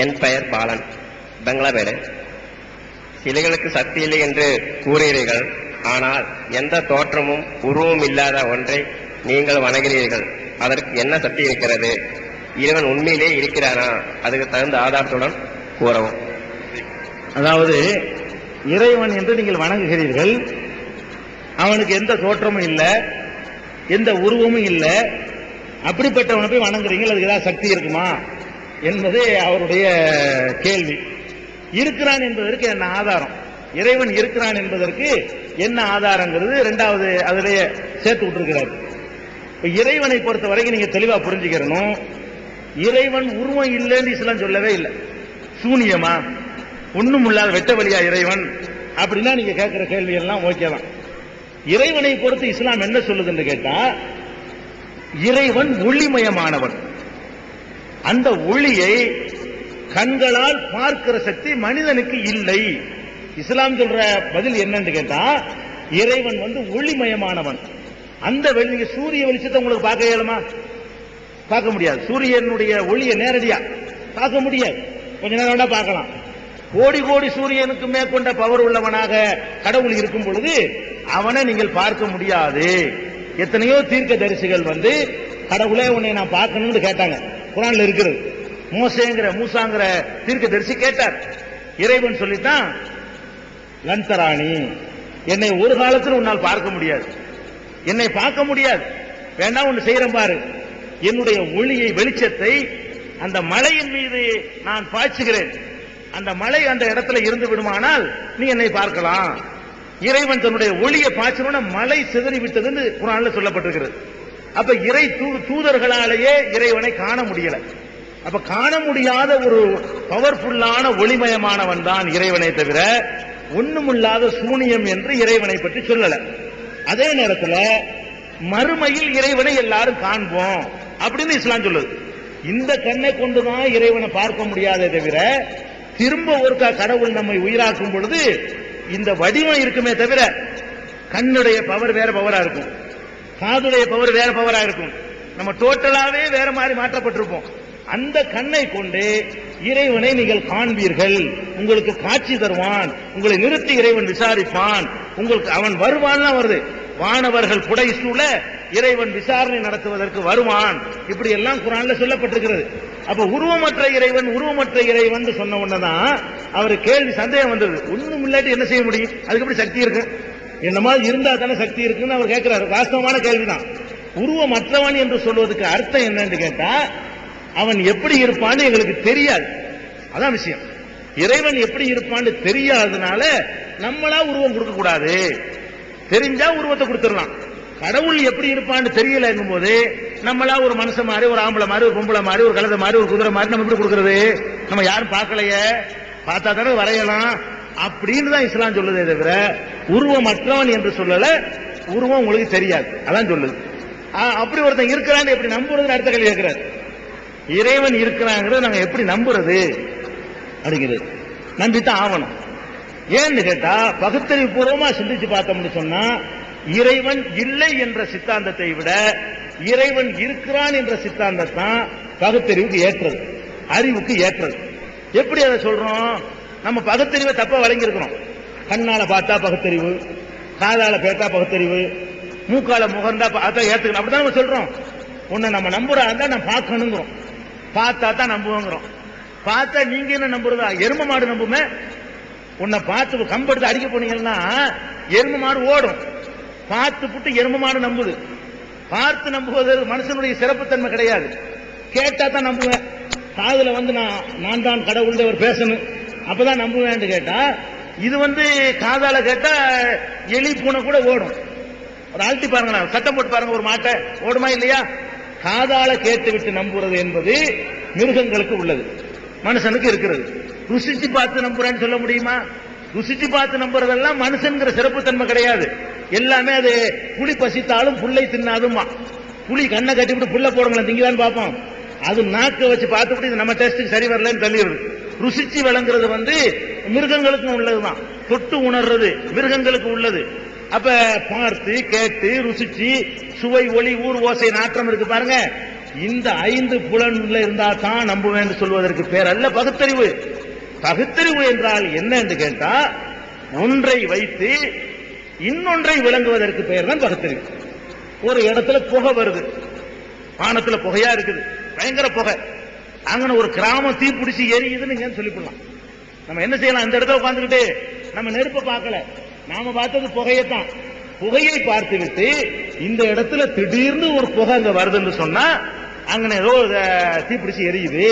என் பெயர் பாலன், பெங்களவேடு. சிலைகளுக்கு சக்தி இல்லை என்று கூறுகிறீர்கள். ஆனால் எந்த தோற்றமும் உருவமும் இல்லாத ஒன்றை நீங்கள் வணங்குகிறீர்கள். அதற்கு என்ன சக்தி இருக்கிறது? இறைவன் உண்மையிலே இருக்கிறானா? அதுக்கு தகுந்த ஆதாரத்துடன் கூறவும். அதாவது இறைவன் என்று நீங்கள் வணங்குகிறீர்கள், அவனுக்கு எந்த தோற்றமும் இல்லை, எந்த உருவமும் இல்லை, அப்படிப்பட்டவனை போய் வணங்குறீங்க, அதுக்கு ஏதாவது சக்தி இருக்குமா என்பது அவருடைய கேள்வி. இருக்கிறான் என்பதற்கு என்ன ஆதாரம்? இறைவன் இருக்கிறான் என்பதற்கு என்ன ஆதாரங்கிறது இரண்டாவது அதிலேயே சேர்த்து விட்டுருக்கிறார். இறைவனை பொறுத்த வரைக்கும் நீங்க தெளிவா புரிஞ்சுக்கிறணும், இறைவன் உருவம் இல்லைன்னு இஸ்லாம் சொல்லவே இல்லை. சூனியமா, ஒண்ணும் இல்லாத வெட்ட வழியா இறைவன் அப்படின்னா நீங்க கேட்கிற கேள்வி எல்லாம் ஓகேதான். இறைவனை பொறுத்து இஸ்லாம் என்ன சொல்லுதுன்னு கேட்டா, இறைவன் ஒளிமயமானவன். அந்த ஒளியை கண்களால் பார்க்கிற சக்தி மனிதனுக்கு இல்லை. இஸ்லாம் சொல்ற பதில் என்னன்னு கேட்டா, இறைவன் ஒளிமயமானவன். அந்த நீங்க சூரிய வெளிச்சத்தை உங்களுக்கு பார்க்க இயலுமா? பார்க்க முடியாது. சூரியனுடைய ஒளியை நேரடியா பார்க்க முடியாது. கொஞ்ச நேரம் வேணா பார்க்கலாம். கோடி கோடி சூரியனுக்கு மேற்கொண்ட பவர் உள்ளவனாக கடவுள் இருக்கும் பொழுது அவனை நீங்கள் பார்க்க முடியாது. எத்தனையோ தீர்க்க தரிசிகள் கடவுளே உன்னை நான் பார்க்கணும்னு கேட்டாங்க. குர்ஆன்ல இருக்கிறது. மூசாங்கிற தீர்க்க தரிசி கேட்டார். இறைவன் சொல்லித்தான், லந்தராணி, என்னை ஒரு காலத்தில் உன்னால் பார்க்க முடியாது, என்னை பார்க்க முடியாது. வேண்டாம், ஒன்று செய்யறேன் பாரு, என்னுடைய ஒளியை வெளிச்சத்தை அந்த மலையின் மீது நான் பாய்ச்சுகிறேன். அந்த மலை அந்த இடத்துல இருந்து விடுமானால் நீ என்னை பார்க்கலாம். இறைவன் தன்னுடைய ஒளியை பாய்ச்சணும்னா மலை சிதறி விட்டதுன்னு குர்ஆன்ல சொல்லப்பட்டிருக்கிறது. அப்ப இறை தூதர்களாலேயே இறைவனை காண முடியல. அப்ப காண முடியாத ஒரு பவர்ஃபுல்லான ஒளிமயமானவன் தான் இறைவனை தவிர ஒண்ணுமில்லாத சூனியம் என்று இறைவனை பற்றி சொல்லல. அதே நேரத்தில் மறுமையில் இறைவனை எல்லாரும் காண்போம் அப்படின்னு இஸ்லாம் சொல்லுது. இந்த கண்ணை கொண்டுதான் இறைவனை பார்க்க முடியாதே தவிர திரும்ப ஒருக்கா கடவுள் நம்மை உயிராக்கும் பொழுது இந்த வடிவம் இருக்குமே தவிர கண்ணுடைய பவர் வேற பவரா இருக்கும், காதுடைய பவர் வேற பவரா இருக்கும், நம்ம டோட்டலாவே வேற மாதிரி மாற்றப்பட்டிருப்போம். அந்த கண்ணை கொண்டு இறைவனை நீங்கள் காண்பீர்கள். உங்களுக்கு காட்சி தருவான், உங்களை நிறுத்தி இறைவன் விசாரிப்பான், உங்களுக்கு அவன் வருவான் வருது. வானவர்கள் புடை சூழ இறைவன் விசாரணை நடத்துவதற்கு வருவான். இப்படி எல்லாம் குர்ஆன்ல சொல்லப்பட்டிருக்கிறது. அப்ப உருவமற்ற இறைவன் சொன்ன உடனேதான் அவரு கேள்வி சந்தேகம் வந்தது. ஒண்ணும் இல்லாட்டி என்ன செய்ய முடியும்? அதுக்கு எப்படி சக்தி இருக்கு? என்னமா இருந்தா தானே சக்தி இருக்குன்னு அவர் கேட்கிறாரு. வாஸ்தவமான கேள்விதான். உருவமற்றவன் என்று சொல்வதற்கு அர்த்தம் என்னன்னு கேட்டா, அவன் எப்படி இருப்பான்னு எங்களுக்கு தெரியாது. அதான் விஷயம். இறைவன் எப்படி இருப்பான்னு தெரியாததுனால நம்மளா உருவம் கொடுக்க கூடாது. தெரிஞ்சா உருவத்தை கொடுத்துடலாம். கடவுள் எப்படி இருப்பான்னு தெரியலங்கும் போது நம்மளா ஒரு மனுஷன் மாதிரி, ஒரு ஆம்பளை மாதிரி, ஒரு பொம்பளை மாதிரி, ஒரு கழுதை மாதிரி, ஒரு குதிரை மாதிரி நம்ம எப்படி கொடுக்கறது? நம்ம யாரும் பார்க்கலையே, பார்த்தா தானே வரையலாம் அப்படின்னு தான் இஸ்லாம் சொல்லுதே தவிர உருவமற்றவன் என்று சொல்லல. உருவம் உங்களுக்கு தெரியாது, அதான் சொல்லுது. அப்படி ஒருத்தன் இருக்கிறான்னு எப்படி நம்புறது? அடுத்த கேள்வி கேட்கிறார். இறைவன் இருக்கிறாங்கிறது நாங்க எப்படி நம்புறது அப்படிங்கிறது நம்பித்தான் ஆகணும். ஏன்னு கேட்டா, பகுத்தறிவு பூர்வமா சிந்திச்சு பார்த்தோம்னு சொன்னா, இறைவன் இல்லை என்ற சித்தாந்தத்தை விட இறைவன் இருக்கிறான் என்ற சித்தாந்தத்தான் பகுத்தறிவுக்கு ஏற்றது, அறிவுக்கு ஏற்றது. எப்படி அதை சொல்றோம்? நம்ம பகுத்தறிவை தப்பா வழங்கியிருக்கிறோம். கண்ணால பார்த்தா பகுத்தறிவு, காதால கேட்டா பகுத்தறிவு, மூக்கால முகர்ந்தா அதான் ஏத்துக்கணும், அப்படிதான் நம்ம சொல்றோம். உன்னை நம்ம நம்புறா இருந்தா நான் பார்க்கணுங்கிறோம், பார்த்தா தான் நம்புவோங்கிறோம். பார்த்தா நீங்க என்ன நம்புறதா? எரும மாடு நம்புமே. உன்னை பார்த்து கம்பெடுத்து அடிக்க போனீங்கன்னா எரும மாடு ஓடும். பார்த்து புட்டு எரும மாடு நம்புது. பார்த்து நம்புவது மனுஷனுடைய சிறப்புத்தன்மை கிடையாது. கேட்டா தான் நம்புவேன். காதுல நான் தான் கடவுள் அவர் பேசணும், அப்பதான் நம்புவேன் கேட்டா, இது காதால கேட்டா எலி பூனை கூட ஓடும். ஒரு ஆழ்த்தி பாருங்களேன், சட்டம் போட்டு பாருங்க, ஒரு மாட்டை ஓடுமா இல்லையா? காதால கேட்டு விட்டு நம்புறது என்பது மிருகங்களுக்கு உள்ளது, மனுஷனுக்கு இருக்கிறது. ருசிச்சு பார்த்து நம்புறேன்னு சொல்ல முடியுமா? ருசிச்சு பார்த்து நம்புறதெல்லாம் மனுஷன்கிற சிறப்புத்தன்மை கிடையாது. எல்லாமே அது புலி பசித்தாலும் புல்லை தின்னாதுமா. புலி கண்ணை கட்டிவிட்டு புல்ல போடுங்களேன் திங்கலான்னு பார்ப்போம். அது நாக்க வச்சு பார்த்துவிட்டு இது நம்ம டெஸ்ட்டுக்கு சரி வரலன்னு தள்ளிடுது. ருசிச்சு விளங்குறது மிருகங்களுக்கும் உள்ளதுதான். தொட்டு உணர்றது மிருகங்களுக்கு உள்ளது. அப்ப பார்த்து கேட்டு ருசிச்சு சுவை ஒளி ஊர் ஓசை நாற்றம் இருக்கு பாருங்க, இந்த 5 புலன்ல இருந்தா தான் நம்புவேன் சொல்வதற்கு பேர் அல்ல பகுத்தறிவு. பகுத்தறிவு என்றால் என்ன என்று கேட்டா, ஒன்றை வைத்து இன்னொன்றை விளங்குவதற்கு பெயர் தான் பகுத்தறிவு. ஒரு இடத்துல புகை வருது, வானத்துல புகையா இருக்குது, பயங்கர புகை, அங்க ஒரு கிராமம் தீப்பிடிச்சு எரியுதுன்னு சொல்லிவிடலாம். நம்ம என்ன செய்யலாம்? இந்த இடத்துல உட்கார்ந்துக்கிட்டு நம்ம நெருப்பை பார்க்கல, நாம பார்த்தது புகையத்தான். புகையை பார்த்துவிட்டு இந்த இடத்துல திடீர்னு ஒரு புகை அங்க வருதுன்னு சொன்னா அங்க ஏதோ தீப்பிடிச்சு எரியுது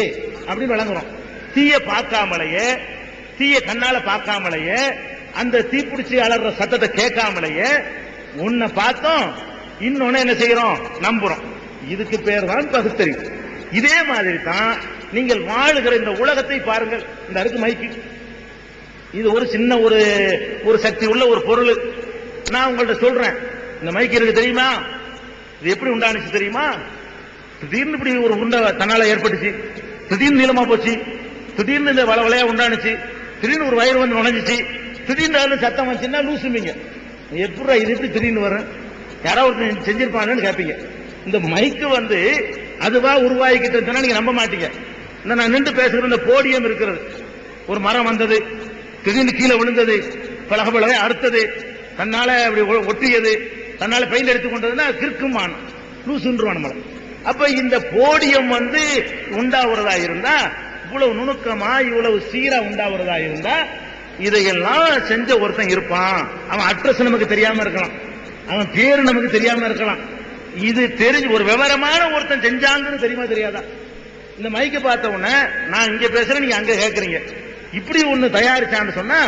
அப்படின்னு விளங்குறோம். தீய பார்க்காமலேயே, தீய கண்ணால பார்க்காமலேயே, அந்த தீப்பிடிச்சு அலற சத்தத்தை கேட்காமலேயே உன்னை பார்த்தோம், இன்னொன்னு என்ன செய்யறோம்? நம்புறோம். இதுக்கு பேர் தான் பகுத்தறிவு. இதே மாதிரி தான் நீங்கள் வாழுகிற இந்த உலகத்தை பாருங்கள். இந்த அடுக்கு மைக்கு, இது ஒரு சின்ன ஒரு சக்தி உள்ள ஒரு பொருள். நான் உங்கள்ட்ட சொல்றேன், இந்த மைக்கு இருக்கு தெரியுமா? இது எப்படி உண்டானுச்சு தெரியுமா? திடீர்னு இப்படி ஒரு உண்டை தன்னால ஏற்பட்டுச்சு, திடீர்னு நீளமா போச்சு, திடீர்னு இந்த வளையா உண்டானுச்சு, திடீர்னு ஒரு வயிறு வந்து நுழைஞ்சிச்சு, திடீர்னு சத்தம் வந்துச்சுன்னா லூசும்பீங்க. எப்படி இது எப்படி திடீர்னு வரும்? யாராவது செஞ்சிருப்பாங்கன்னு கேட்பீங்க. இந்த மைக்கு வந்து அதுவா உருவாகிக்கிட்டு சொன்னா நீங்க நம்ப மாட்டீங்க. இந்த நான் நின்று பேசுகிற இந்த போடியம் இருக்கிறது, ஒரு மரம் வந்தது, திடீர்னு கீழே விழுந்தது, பலகை அறுத்தது, தன்னால அப்படி ஒட்டியது, தன்னால பெயிண்ட் எடுத்துக் கொண்டதுன்னா கிற்குமான லூசுன்றுவான் மரம். அப்ப இந்த போடியம் வந்து உண்டாகிறதா இருந்தா, இவ்வளவு நுணுக்கமா இவ்வளவு சீரா உண்டாகிறதா இருந்தா, இதையெல்லாம் செஞ்ச ஒருத்தன் இருப்பான். அவன் அட்ரஸ் நமக்கு தெரியாம இருக்கலாம், அவன் பேரு நமக்கு தெரியாம இருக்கலாம். இது தெரிஞ்சு ஒரு விவரமான ஒருத்தன் செஞ்சாங்கன்னு தெரியுமா தெரியாதா? இந்த மைக்க பார்த்த உடனே நான் இங்க பேசுறேன், நீங்க அங்க கேட்கறீங்க. இப்படி ஒண்ணு தயாரிச்சான்னு சொன்னா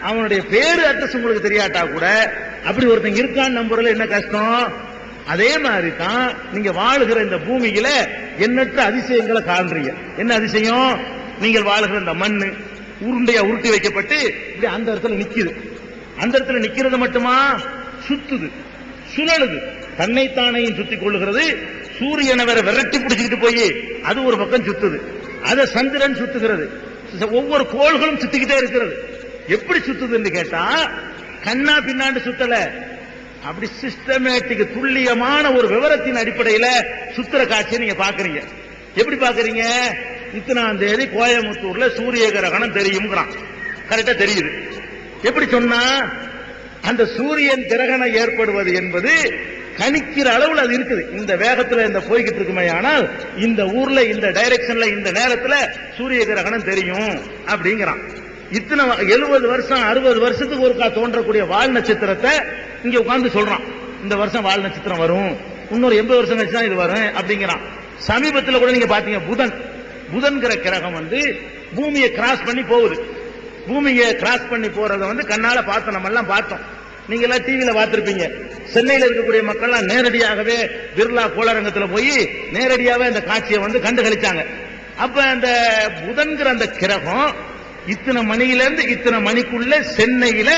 அவனுடைய பேரு அட்ரஸ் உங்களுக்கு தெரியாட்டா கூட அப்படி ஒருத்தன் இருக்கான்னு நம்புறதுல என்ன கஷ்டம்? அதே மாதிரி தான் நீங்க வாழுகிற இந்த பூமியில எண்ணற்ற அதிசயங்களை காண்றீங்க. என்ன அதிசயம்? நீங்கள் வாழுகிற இந்த மண்ணு உருண்டையா உருட்டி வைக்கப்பட்டு இப்படி அந்த இடத்துல நிக்குது. அந்த இடத்துல நிக்கிறது மட்டுமா? சுத்துது, சுழலுது, தன்னைத்தானையும் சுத்திக் கொள்ளுகிறது. சூரியனை வேற விரட்டி பிடிச்சிக்கிட்டு போய் அது ஒரு பக்கம் சுத்துது, அதை சந்திரன் சுத்துகிறது. ஒவ்வொரு கோள்களும் சுத்திக்கிட்டே இருக்கிறது. எப்படி சுத்துதுன்னு கேட்டா, கண்ணா பின்னாண்டு சுத்தல, அப்படி சிஸ்டமேட்டிக் துல்லியமான ஒரு விவரத்தின் அடிப்படையில் சுத்துற காட்சியை நீங்க பாக்குறீங்க. எப்படி பாக்குறீங்க? இத்தனாம் தேதி கோயம்புத்தூர்ல சூரிய கிரகணம் தெரியும்ங்கிறான். கரெக்டா தெரியுது. எப்படி சொன்னா, அந்த சூரியன் கிரகணம் ஏற்படுவது என்பது கணிக்கிற அளவில் அது இருக்குது. இந்த வேகத்துல இந்த போய்கிட்டு இருக்குமே, ஆனால் இந்த ஊர்ல இந்த டைரக்ஷன்ல இந்த நேரத்துல சூரிய கிரகணம் தெரியும் அப்படிங்கிறான். இத்தனை 70 வருஷம் 60 வருஷத்துக்கு ஒருக்கா தோன்றக்கூடிய வால் நட்சத்திரத்தை இங்க உட்கார்ந்து சொல்றான். இந்த வருஷம் வால் நட்சத்திரம் வரும், இன்னொரு 80 வருஷம் கழிச்சு தான் இது வரும் அப்படிங்கிறான். சமீபத்தில் கூட நீங்க பாத்தீங்க, புதன்கிற கிரகம் வந்து பூமியை கிராஸ் பண்ணி போகுது. பூமியை கிராஸ் பண்ணி போறத வந்து கண்ணால பார்த்தோம், நம்ம எல்லாம் பார்த்தோம். நீங்க எல்லாம் டிவியில பார்த்திருப்பீங்க. சென்னையில் இருக்கக்கூடிய மக்கள் நேரடியாகவே பிர்லா கோளரங்கத்தில் போய் நேரடியாகவே அந்த காட்சியை வந்து கண்டு கழிச்சாங்க. அப்ப அந்த புதன்கிற அந்த கிரகம் இத்தனை மணியிலிருந்து இத்தனை மணிக்குள்ள சென்னையில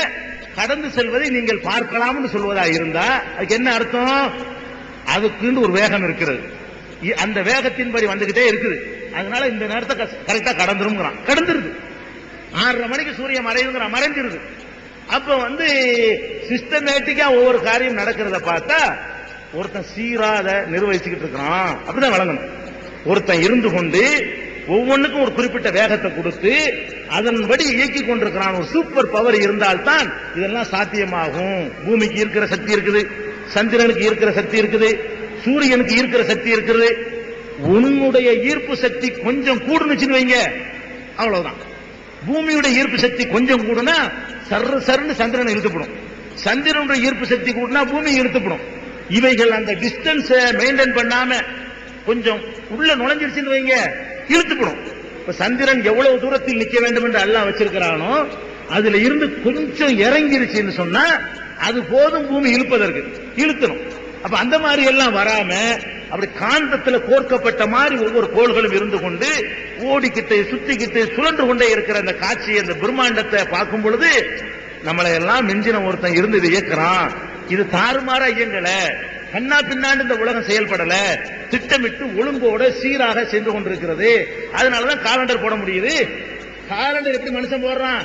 கடந்து செல்வதை நீங்கள் பார்க்கலாம்னு சொல்வதா இருந்தா அதுக்கு என்ன அர்த்தம்? அதுக்குன்னு ஒரு வேகம் இருக்கிறது, அந்த வேகத்தின்படி வந்துகிட்டே இருக்குது. அதனால இந்த நேரத்தை கரெக்டா கடந்துருது. 6:30 மணிக்கு சூரியன் மறைவுங்கிறான், மறைஞ்சிருது. அப்ப வந்து சிஸ்டமேட்டிக்கா ஒவ்வொரு காரியம் நடக்கிறத பார்த்தா ஒருத்தன் சீராத நிர்வகிச்சுக்கிட்டு இருக்கிறான் அப்படிதான் வழங்கணும். ஒருத்தன் இருந்து கொண்டு ஒவ்வொன்றுக்கும் ஒரு குறிப்பிட்ட வேகத்தை கொடுத்து அதன்படி இயக்கி கொண்டிருக்கிறான். ஒரு சூப்பர் பவர் இருந்தால்தான் இதெல்லாம் சாத்தியமாகும். பூமிக்கு இருக்கிற சக்தி இருக்குது, சந்திரனுக்கு இருக்கிற சக்தி இருக்குது, சூரியனுக்கு இருக்கிற சக்தி இருக்குது. உன்னுடைய ஈர்ப்பு சக்தி கொஞ்சம் கூடுனுச்சுன்னு வைங்க, அவ்வளவுதான். பூமியுடைய ஈர்ப்பு சக்தி கொஞ்சம் கூடுனா சர்ன்னு சந்திரனை இழுத்துப்படும், சந்திரனுடைய ஈர்ப்பு சக்தி கூடுனா பூமி இழுத்துப்படும். இவைகள் அந்த டிஸ்டன்ஸ் மெயின்டைன் பண்ணாம கொஞ்சம் உள்ள நுழைஞ்சிருச்சுன்னு வைங்க, இழுத்துப்படும். இப்ப சந்திரன் எவ்வளவு தூரத்தில் நிக்க வேண்டும் என்று அல்லாஹ் வச்சிருக்கிறானோ அதுல இருந்து கொஞ்சம் இறங்கிருச்சுன்னு சொன்னா அது போதும் பூமி இழுப்பதற்கு, இழுத்தணும். அப்ப அந்த மாதிரி எல்லாம் வராம அப்படி காந்தத்துல கோர்க்கப்பட்ட மாதிரி ஒவ்வொரு கோள்களும் இருந்து கொண்டு ஓடிக்கிட்டு சுத்திக்கிட்டு சுழன்று கொண்டே இருக்கிற அந்த காட்சி, அந்த பிரம்மாண்டத்தை பார்க்கும் பொழுது நம்மளை எல்லாம் மிஞ்சின ஒருத்தன் இருந்து இது இயக்குறான். இது தாறுமாறா இயங்கல, கண்ணா பின்னாண்டு இந்த உலகம் செயல்படல, திட்டமிட்டு ஒழுங்கோட சீராக சென்று கொண்டிருக்கிறது. அதனாலதான் காலண்டர் போட முடியுது. காலண்டர் எப்படி மனுஷன் போடுறான்?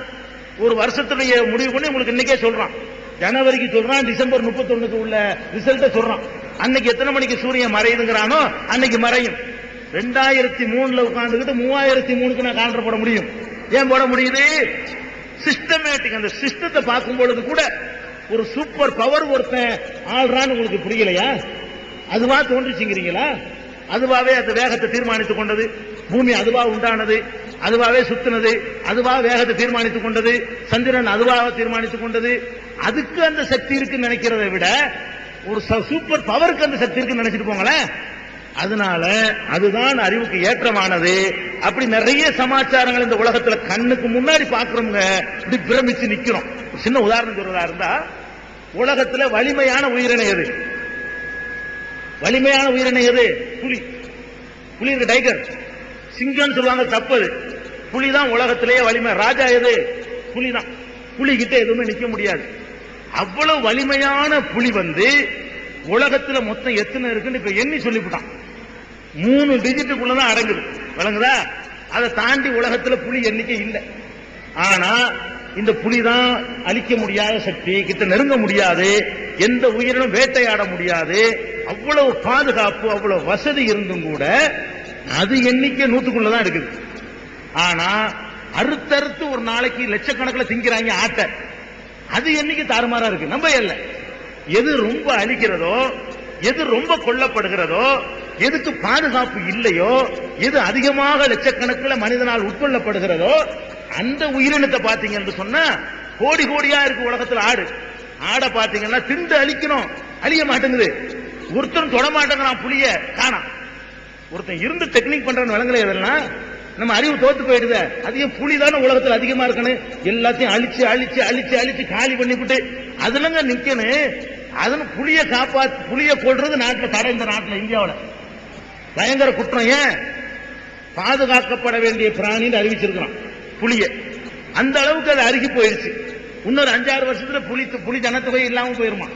ஒரு வருஷத்துடைய முடிவு பண்ணி உங்களுக்கு இன்னைக்கே சொல்றான். ஜனவரிக்கு சொல்றான், டிசம்பர் 31க்கு உள்ள ரிசல்ட்ட சொல்றான். அன்னைக்கு எத்தனை மணிக்கு சூரியன் மறையுதுங்கிறானோ அன்னைக்கு மறையும். 2003 உட்கார்ந்துகிட்டு 3003க்கு நான் காலண்டர் போட முடியும். ஏன் போட முடியுது? சிஸ்டமேட்டிக். அந்த சிஸ்டத்தை பார்க்கும் பொழுது கூட ஒரு சூப்பர் பவர் ஒருத்தன் ஆள்றான்னு உங்களுக்கு புரியலையா? அதுவா தோன்றுச்சுங்கிறீங்களா? அதுவாவே அந்த வேகத்தை தீர்மானித்துக் கொண்டது, பூமி அதுவா உண்டானது, அதுவாவே சுத்தினது, அதுவா வேகத்தை தீர்மானித்துக் கொண்டது, சந்திரன் அதுவாக தீர்மானித்துக் கொண்டது. அதுக்கு அந்த சக்தி இருக்குன்னு நினைக்கிறதை விட ஒரு சூப்பர் பவருக்கு அந்த சக்தி இருக்குன்னு நினைச்சிட்டு போங்களேன். அதனால அதுதான் அறிவுக்கு ஏற்றமானது. அப்படி நிறைய சமாச்சாரங்கள் இந்த உலகத்துல கண்ணுக்கு முன்னாடி பாக்குறவங்க இப்படி பிரமிச்சு நிக்கிறோம். ஒரு சின்ன உதாரணம் சொல்றதா இருந்தா, உலகத்துல வலிமையான உயிரினை எது? வலிமையான உயிரினை எது? புலி. புலி இருக்கு, டைகர். சிங்கம் சொல்லுவாங்க, தப்பது. புலிதான் உலகத்திலேயே வலிமை. ராஜா எது? புலிதான். புலி கிட்ட எதுவுமே நிக்க முடியாது. அவ்வளவு வலிமையான புலி உலகத்துல மொத்தம் எத்தனை இருக்குன்னு இப்ப எண்ணி சொல்லிவிட்டான். 3 டிஜிட்டுக்குள்ளதான் அடங்குது. விளங்குதா? அதை தாண்டி உலகத்துல புலி எண்ணிக்கை இல்லை. ஆனா இந்த புலிதான் அழிக்க முடியாத சக்தி, கிட்ட நெருங்க முடியாது, எந்த உயிரினும் வேட்டையாட முடியாது. அவ்வளவு பாதுகாப்பு, அவ்வளவு வசதி இருந்தும் கூட அது எண்ணிக்கை 100க்குள்ளதான் இருக்குது. ஆனா அறுத்தறுத்து ஒரு நாளைக்கு லட்சக்கணக்கில் திங்கிறாங்க ஆட்டை. அது எண்ணிக்கை தாறுமாறா இருக்கு. நம்ம இல்ல. எது ரொம்ப அழிக்கிறதோ, எது ரொம்ப கொல்லப்படுகிறதோ, எதுக்கு பாதுகாப்பு இல்லையோ, எது அதிகமாக லட்சக்கணக்கில் மனிதனால் உட்கொள்ளப்படுகிறதோ அந்த உயிரினத்தை பாத்தீங்கன்னு சொன்னா கோடி கோடியா இருக்கு உலகத்தில். ஆடை பாத்தீங்கன்னா திண்டு அழிக்கணும், அழிய மாட்டேங்குது. ஒருத்தன் தொட மாட்டேங்கிறான், புளிய காணா. ஒருத்தன் இருந்து டெக்னிக் பண்றன்னு விளங்கல. இதெல்லாம் நம்ம அறிவு தோத்து போயிடுது. அதிகம் புலிதான உலகத்தில் அதிகமா இருக்கணும். எல்லாத்தையும் அழிச்சு அழிச்சு அழிச்சு அழிச்சு காலி பண்ணிவிட்டு அதுலங்க நிக்கணும். அதன் புலிய காப்பாத்து, புலிய கொள்றது நாட்டில் தடை. இந்த நாட்டில் இந்தியாவில் பயங்கர குற்றம். ஏன்? பாதுகாக்கப்பட வேண்டிய பிராணின்னு அறிவிச்சிருக்கிறான் புலிய. அந்த அளவுக்கு அது அருகி போயிருச்சு. இன்னொரு 5-6 வருஷத்துல புலி ஜனத்தொகை இல்லாம போயிருமா?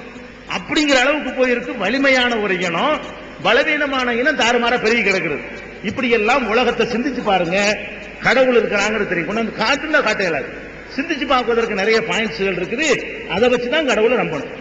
அப்படிங்கிற அளவுக்கு போயிருக்கு. வலிமையான ஒரு இனம் பலவீனமான இனம் தாறுமாற பெருகி கிடக்கிறது. இப்படி எல்லாம் உலகத்தை சிந்திச்சு பாருங்க. கடவுள் இருக்கிறாங்கிறது தெரியும். கொண்டு வந்து காட்டுல காட்ட இயலாது. சிந்திச்சு பார்ப்பதற்கு நிறைய பாயிண்ட்ஸ்கள் இருக்குது. அதை வச்சுதான் கடவுளை நம்பணும்.